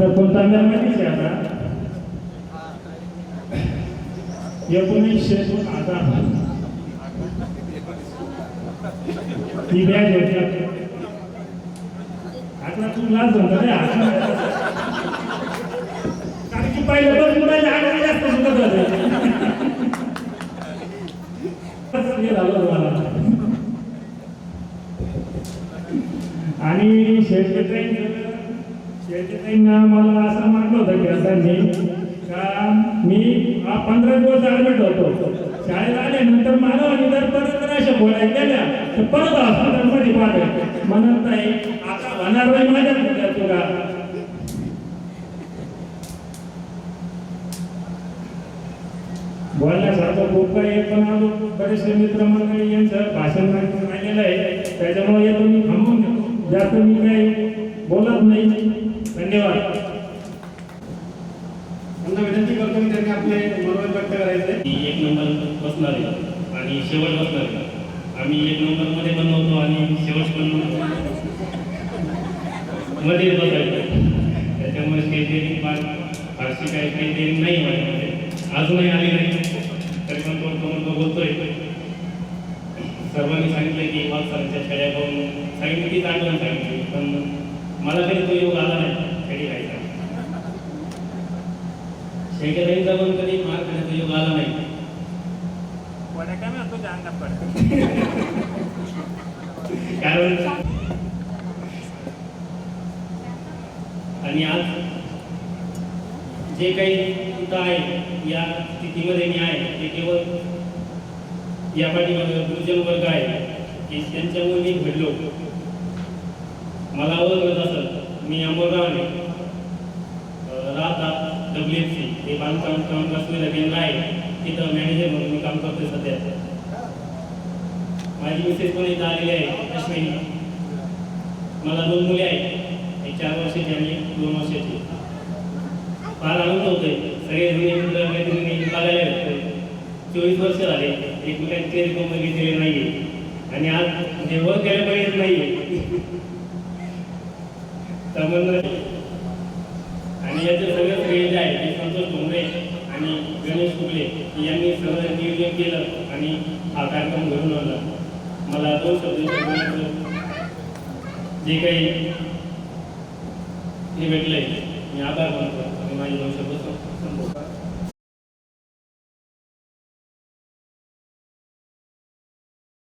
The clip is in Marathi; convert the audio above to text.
सरपंच माहितीच आहे आता 1910 ही बॅग होती. आता तू लाज होता रे कारण की पहिलं बसून पहिले आठ जास्त सुटत होते. आणि शेतकऱ्यांना मला असं म्हटलं होतं की का मी 15 दिवस ऍडमिट होतो. शाळेत आल्यानंतर मला आणि जर परत अशा गोळ्या केल्या तर परत हॉस्पिटलमध्ये पाठवले म्हणत नाही आता होणार नाही माझ्या तुला. बोलण्यासारखं खूप काही पण बरेचसे मित्रमंडळी यांचं भाषण राहिलेलं आहे त्याच्यामुळे येतो मी थांबून जास्त मी काही बोलत नाही. धन्यवाद. त्यांना विनंती करतो की त्यांनी आपले मनोगत व्यक्त करायचे. एक नंबर बसणार आहे आणि शेवट बसणार आहे. आम्ही एक नंबर मध्ये पण नव्हतो आणि शेवट पण मध्ये बसायचं. त्याच्यामुळे स्टेज फारशी काही नाही माझ्यामध्ये अजूनही आली नाही तरी पण तो बोलतोय. सर्वांनी सांगितलं की वालसाच्या खेड्या पाहून सांगितलं की चांगलं सांगितलं पण मला कधी तो योग आला नाही खेडी खायचा. शेतकऱ्यांचा पण कधी मार खाण्याचा योग आला नाही. कारण आणि आज जे काही इथं आहे या स्थितीमध्ये मी आहे ते केवळ या पाठीमागे गुरुजन वर्ग आहे की त्यांच्यामुळे मी घडलो. मला ओळखत असत मी अमोलरावने राहतात WFC हे बांधकाम कामगार सुविधा केंद्र आहे तिथं मॅनेजर म्हणून मी काम करतोय सध्या. माझी मिसेस पण इथं आलेली आहे अश्विनी. मला 2 मुले आहेत एक 4 वर्षाची आणि 2 वर्षाची. फार आनंद होतोय सगळे मित्र मैत्रिणी बघायला भेटतोय. 24 वर्ष झाले एकमेकांचे रिकॉर्ड घेतलेले नाहीये आणि आज जेव्हा केलं पाहिजे नाहीये आणि याचे सगळे श्रेय जे आहे ते संतोष भोंगरे आणि गणेश कुबले यांनी सगळं नियोजन केलं आणि हा कार्यक्रम घडून आणला. मला 2 शब्द जे काही हे भेटलंय मी आभार मानतो आणि माझे 2 शब्द संपवतो.